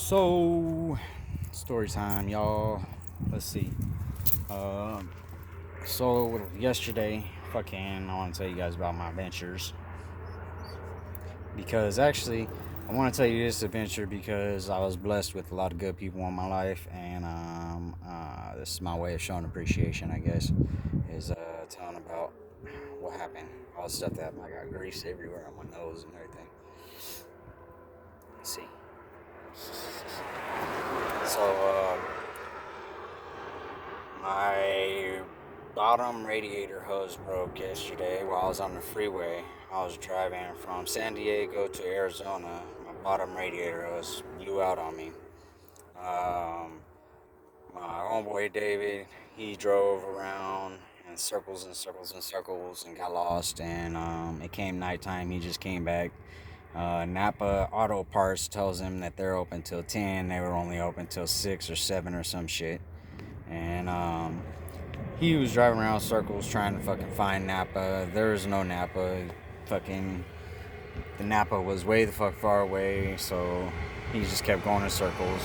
So, story time, y'all. Let's see. Um, so yesterday, I want to tell you guys about my adventures because actually, I want to tell you this adventure because I was blessed with a lot of good people in my life, and this is my way of showing appreciation, I guess, is telling about what happened, all the stuff that happened. I got grease everywhere on my nose and everything. Let's see. So, my bottom radiator hose broke yesterday while I was on the freeway. I was driving from San Diego to Arizona. My bottom radiator hose blew out on me. Um, my homeboy David, he drove around in circles and circles and circles and got lost. And it came nighttime. He just came back. Napa Auto Parts tells him that they're open till 10. They were only open till 6 or 7 or some shit. And he was driving around circles trying to fucking find Napa. There was no Napa. Fucking the Napa was way the fuck far away, so he just kept going in circles.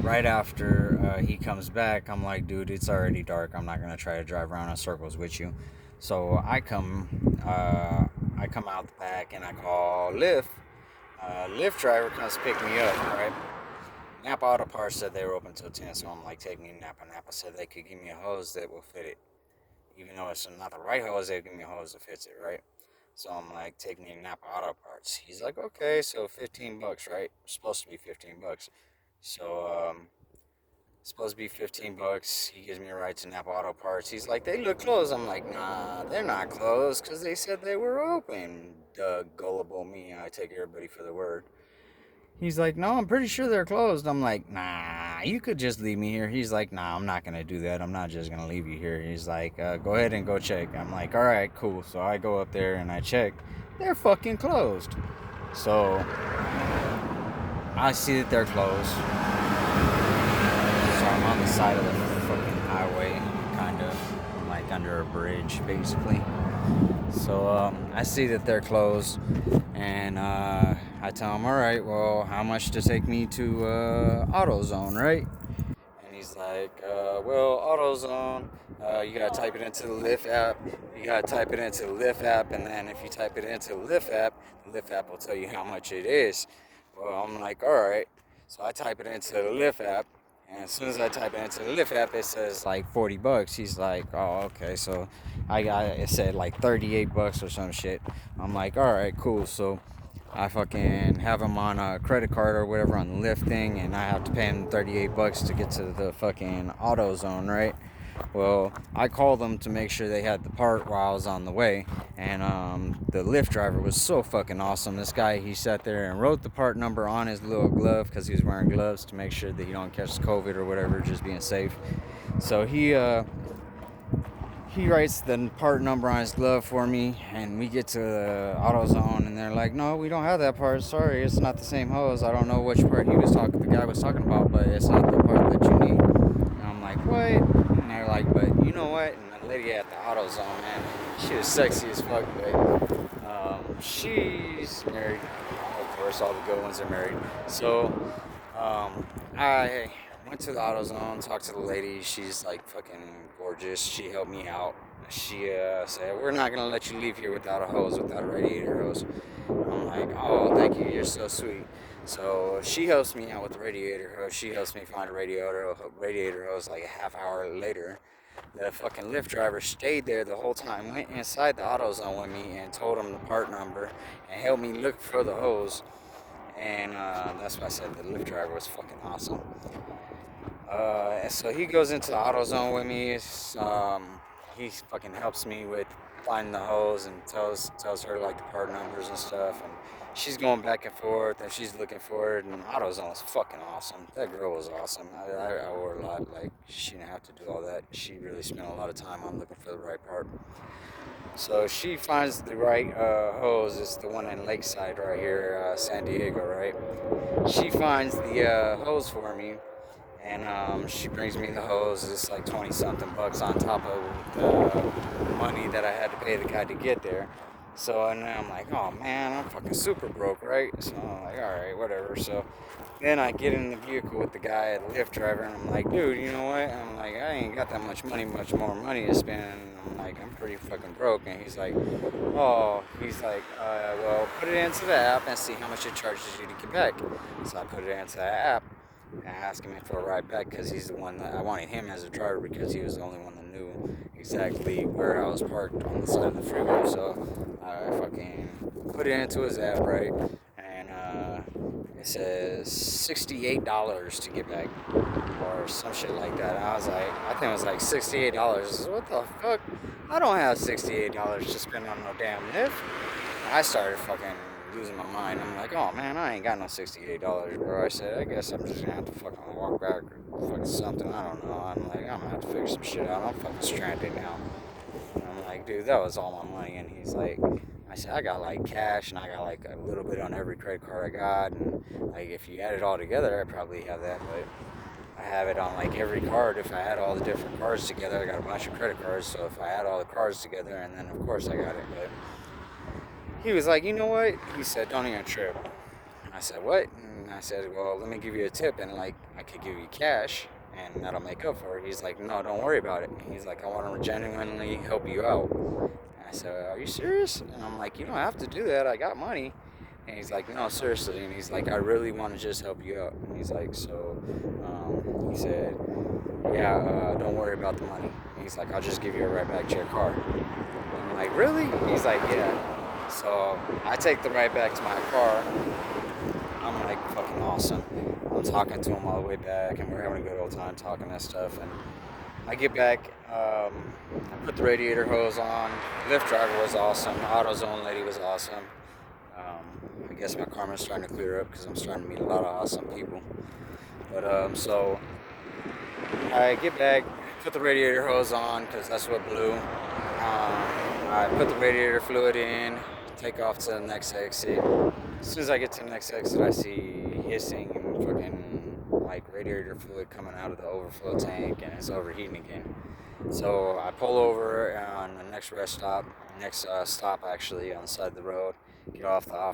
Right after he comes back, I'm like, dude, it's already dark. I'm not gonna try to drive around in circles with you. So I come out the back and I call Lyft. Lyft driver comes pick me up. Right. Napa Auto Parts said they were open till 10, so I'm like, take me to Napa. Napa said they could give me a hose that will fit it. Even though it's not the right hose, they'll give me a hose that fits it, right? So I'm like, take me to Napa Auto Parts. He's like, okay, so 15 bucks, right? It's supposed to be 15 bucks. So, it's supposed to be 15 bucks. He gives me a ride to Napa Auto Parts. He's like, they look closed. I'm like, nah, they're not closed because they said they were open. Gullible me. I take everybody for the word. He's like, no, I'm pretty sure they're closed. I'm like, nah, you could just leave me here. He's like, nah, I'm not going to do that. I'm not just going to leave you here. He's like, go ahead and go check. I'm like, all right, cool. So I go up there and I check. They're fucking closed. So I see that they're closed. So I'm on the side of the fucking highway, kind of like under a bridge, basically. So I see that they're closed, and I tell him, all right, well, how much to take me to AutoZone, right? And he's like, well, AutoZone, you gotta type it into the Lyft app. You gotta type it into the Lyft app, and then if you type it into the Lyft app will tell you how much it is. Well, I'm like, all right. So I type it into the Lyft app, and as soon as I type it into the Lyft app, it says like 40 bucks. He's like, oh, okay. So it said like 38 bucks or some shit. I'm like, all right, cool. So I fucking have him on a credit card or whatever on the Lyft thing, and I have to pay him 38 bucks to get to the fucking AutoZone, right? Well, I called them to make sure they had the part while I was on the way, and the Lyft driver was so fucking awesome. This guy, he sat there and wrote the part number on his little glove because he was wearing gloves to make sure that you don't catch COVID or whatever, just being safe. So he writes the part number on his glove for me, and we get to the AutoZone, and they're like, no, we don't have that part. Sorry, it's not the same hose. I don't know which part the guy was talking about, but it's not the part that you need. And I'm like, what? And they're like, but you know what? And the lady at the AutoZone, man, she was sexy as fuck, but she's married. Of course, all the good ones are married. So I went to the AutoZone, talked to the lady. She's like fucking gorgeous. She helped me out. She said, we're not gonna let you leave here without a hose, without a radiator hose. I'm like, oh, thank you, you're so sweet. So she helps me out with the radiator hose. She helps me find a radiator hose like a half hour later. The fucking Lyft driver stayed there the whole time, went inside the AutoZone with me and told him the part number and helped me look for the hose. And that's why I said the Lyft driver was fucking awesome. So he goes into the AutoZone with me. He fucking helps me with finding the hose and tells her like the part numbers and stuff. And she's going back and forth and she's looking for it. And AutoZone was fucking awesome. That girl was awesome. I owe her a lot. Like, she didn't have to do all that. She really spent a lot of time on looking for the right part. So she finds the right hose. It's the one in Lakeside right here, San Diego, right? She finds the hose for me, and she brings me the hose. It's like 20 something bucks on top of the money that I had to pay the guy to get there. So, and then I'm like, oh man, I'm fucking super broke, right? So I'm like, all right, whatever. So then I get in the vehicle with the guy, the Lyft driver, and I'm like, dude, you know what? I'm like, I ain't got that much more money to spend. And I'm like, I'm pretty fucking broke. And he's like, oh, well, put it into the app and see how much it charges you to get back. So I put it into the app and I asked him for a ride back because he's the one that I wanted him as a driver because he was the only one that knew exactly where I was parked on the side of the freeway. So I fucking put it into his app, right? And it says $68 to get back or some shit like that. And I was like, I think it was like $68. What the fuck? I don't have $68 to spend on no damn Lyft. I started fucking losing my mind. I'm like, oh man, I ain't got no $68, bro. I said, I guess I'm just gonna have to fucking walk back or fucking something. I don't know. I'm like, I'm gonna have to figure some shit out. I'm fucking stranded now. And I'm like, dude, that was all my money. And he's like, I said, I got like cash and I got like a little bit on every credit card I got. And like, if you add it all together, I probably have that. But I have it on like every card. If I add all the different cards together, I got a bunch of credit cards. So if I add all the cards together, and then of course I got it. But he was like, you know what? He said, don't even trip. I said, what? And I said, well, let me give you a tip and like I could give you cash and that'll make up for it. He's like, no, don't worry about it. He's like, I want to genuinely help you out. And I said, are you serious? And I'm like, you don't have to do that. I got money. And he's like, no, seriously. And he's like, I really want to just help you out. And he's like, so, he said, yeah, don't worry about the money. And he's like, I'll just give you a ride back to your car. And I'm like, really? He's like, yeah. So I take the ride back to my car. I'm like, fucking awesome. I'm talking to him all the way back, and we're having a good old time talking that stuff. And I get back, I put the radiator hose on. Lyft driver was awesome. AutoZone lady was awesome. I guess my karma's starting to clear up because I'm starting to meet a lot of awesome people. But so I get back, put the radiator hose on because that's what blew. I put the radiator fluid in, take off to the next exit. As soon as I get to the next exit, I see hissing and fucking like radiator fluid coming out of the overflow tank, and it's overheating again. So I pull over on the next rest stop, next stop actually on the side of the road, get off the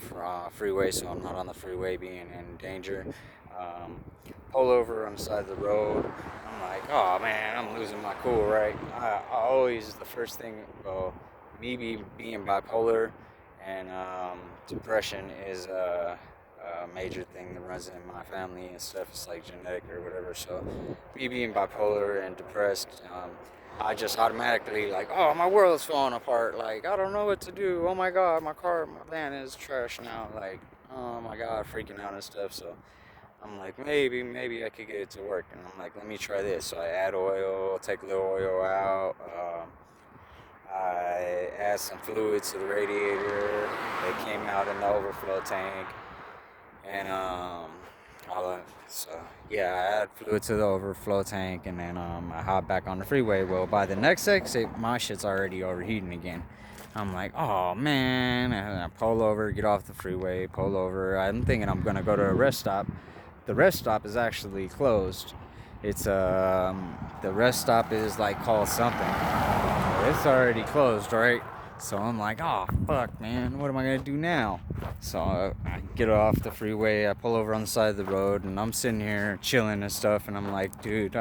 freeway so I'm not on the freeway being in danger. Um, Pull over on the side of the road. I'm like, oh man, I'm losing my cool, right? I always, the first thing, well, being bipolar and depression is a major thing that runs in my family and stuff. It's like genetic or whatever. So, me being bipolar and depressed, I just automatically like, oh, my world's falling apart. Like, I don't know what to do. Oh my God, my van is trash now. Like, oh my God, freaking out and stuff. So, I'm like, maybe I could get it to work. And I'm like, let me try this. So I add oil, take a little oil out. I add some fluid to the radiator. It came out in the overflow tank. And so yeah, I add fluid to the overflow tank, and then I hop back on the freeway. Well, by the next exit, my shit's already overheating again. I'm like, oh man, and I pull over, get off the freeway, pull over. I'm thinking I'm gonna go to a rest stop. The rest stop is actually closed. It's the rest stop is like called something. It's already closed, right? So I'm like, oh fuck, man, what am I gonna do now? So I get off the freeway, I pull over on the side of the road, and I'm sitting here chilling and stuff, and I'm like, dude,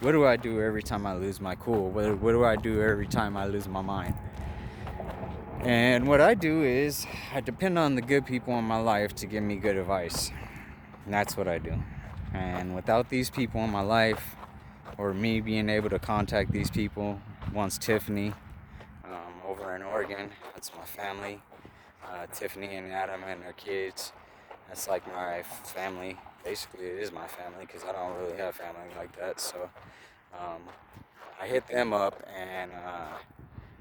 what do I do every time I lose my cool? What do I do every time I lose my mind? And what I do is I depend on the good people in my life to give me good advice. And that's what I do. And without these people in my life, or me being able to contact these people, once Tiffany, over in Oregon, that's my family. Tiffany and Adam and their kids, that's like my family. Basically, it is my family because I don't really have family like that. So I hit them up and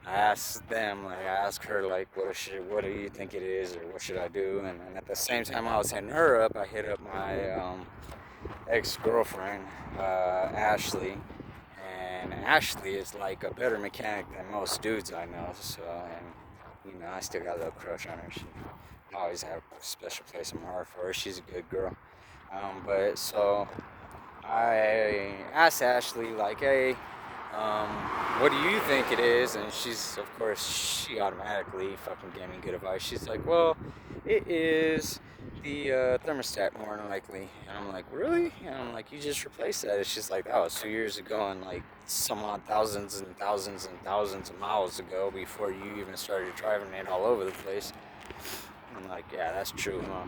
I asked them, like, I asked her, like, what do you think it is, or what should I do? And at the same time I was hitting her up, I hit up my ex-girlfriend, Ashley. And Ashley is like a better mechanic than most dudes I know. So, and you know, I still got a little crush on her. I always have a special place in my heart for her. She's a good girl. But so I asked Ashley, like, hey, um, what do you think it is? And she's, of course, she automatically fucking gave me good advice. She's like, well, it is the thermostat more than likely. And I'm like, really? And I'm like, you just replaced that. It's just like, that was 2 years ago and like some odd thousands and thousands and thousands of miles ago before you even started driving it all over the place. I'm like, yeah, that's true, huh?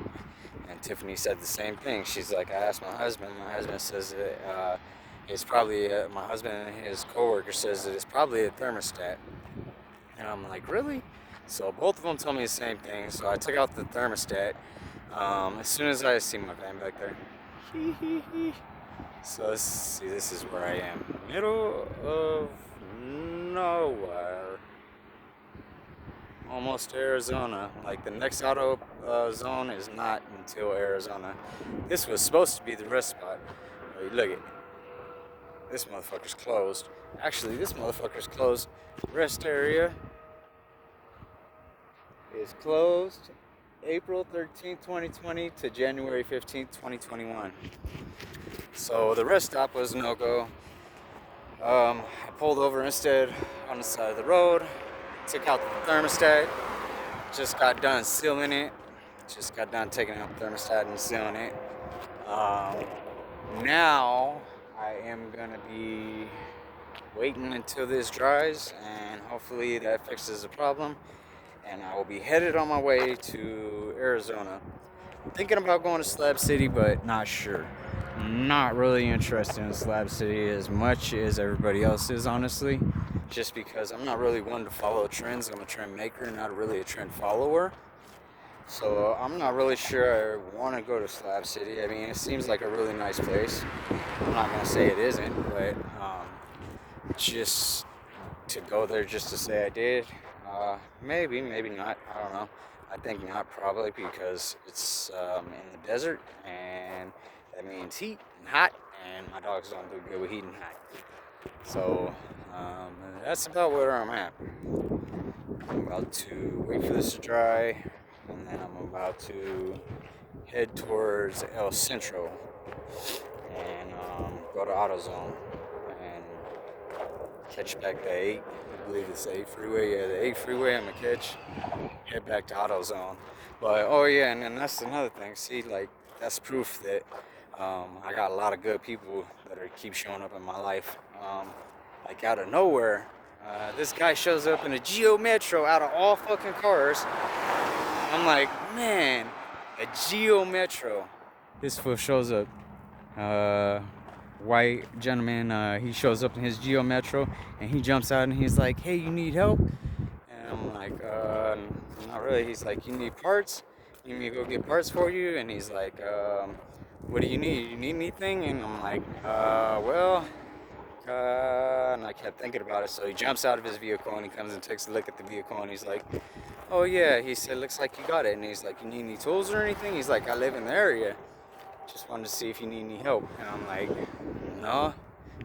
And Tiffany said the same thing. She's like, I asked my husband. My husband says that it's probably, my husband and his coworker says that it's probably a thermostat. And I'm like, really? So both of them told me the same thing. So I took out the thermostat. As soon as I see my van back there. So let's see, this is where I am. Middle of nowhere. Almost Arizona. Like the next auto zone is not until Arizona. This was supposed to be the rest spot. Look at this motherfucker's closed. Actually, this motherfucker's closed. Rest area is closed April 13th, 2020 to January 15th, 2021. So the rest stop was no go. I pulled over instead on the side of the road, took out the thermostat, just got done sealing it, just got done taking out the thermostat and sealing it. Now I am gonna be waiting until this dries and hopefully that fixes the problem, and I will be headed on my way to Arizona. Thinking about going to Slab City, but not sure. Not really interested in Slab City as much as everybody else is, honestly. Just because I'm not really one to follow trends. I'm a trend maker, not really a trend follower. So I'm not really sure I want to go to Slab City. I mean, it seems like a really nice place. I'm not gonna say it isn't, but just to go there just to say I did, maybe, maybe not. I don't know. I think not, probably because it's in the desert, and that means heat and hot, and my dogs don't do good with heat and hot. So that's about where I'm at. I'm about to wait for this to dry, and then I'm about to head towards El Centro and go to AutoZone and catch back the 8. I believe it's the 8 freeway. Yeah, the 8 freeway I'm gonna catch, head back to AutoZone. But oh yeah, and then that's another thing. See, like that's proof that I got a lot of good people that are keep showing up in my life. Like out of nowhere, this guy shows up in a Geo Metro out of all fucking cars. I'm like, man, a Geo Metro. This fool shows up. White gentleman, he shows up in his Geo Metro and he jumps out and he's like, hey, you need help? And I'm like, not really. He's like, you need parts? You need me to go get parts for you? And he's like, what do you need? You need anything? And I'm like, well, and I kept thinking about it. So he jumps out of his vehicle and he comes and takes a look at the vehicle and he's like, oh yeah. He said, looks like you got it. And he's like, you need any tools or anything? He's like, I live in the area. Just wanted to see if you need any help. And I'm like, no,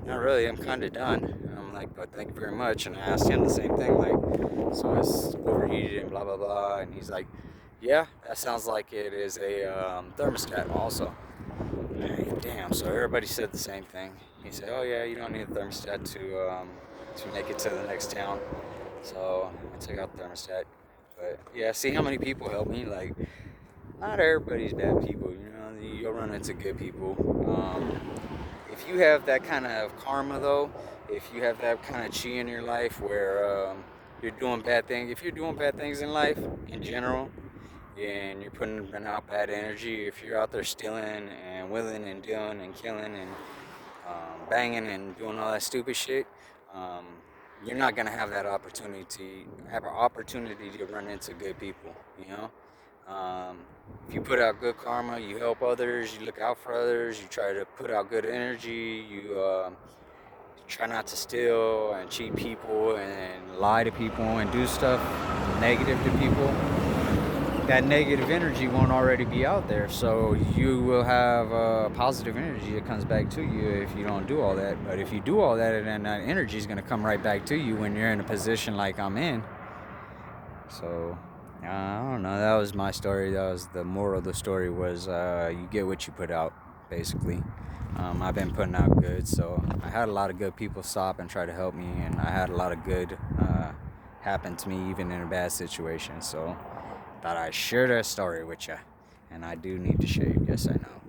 not really. I'm kind of done. And I'm like, but thank you very much. And I asked him the same thing, like, so it's overheated and blah, blah, blah. And he's like, yeah, that sounds like it is a thermostat also. Damn, so everybody said the same thing. He said, oh yeah, you don't need a thermostat to make it to the next town. So I took out the thermostat. But yeah, see how many people helped me. Like, not everybody's bad people, you know. You'll run into good people. If you have that kind of karma, though, if you have that kind of chi in your life where you're doing bad things, if you're doing bad things in life in general, and you're putting out bad energy, if you're out there stealing and willing and doing and killing and banging and doing all that stupid shit, you're not gonna have that opportunity. Have an opportunity to run into good people, you know. If you put out good karma, you help others, you look out for others, you try to put out good energy, you try not to steal and cheat people and lie to people and do stuff negative to people. That negative energy won't already be out there, so you will have positive energy that comes back to you if you don't do all that. But if you do all that, then that energy is going to come right back to you when you're in a position like I'm in. So I don't know, that was my story. That was the moral of the story, was you get what you put out, basically. I've been putting out good, so I had a lot of good people stop and try to help me, and I had a lot of good happen to me even in a bad situation. So thought I'd share that story with you, and I do need to shave. Yes, I know.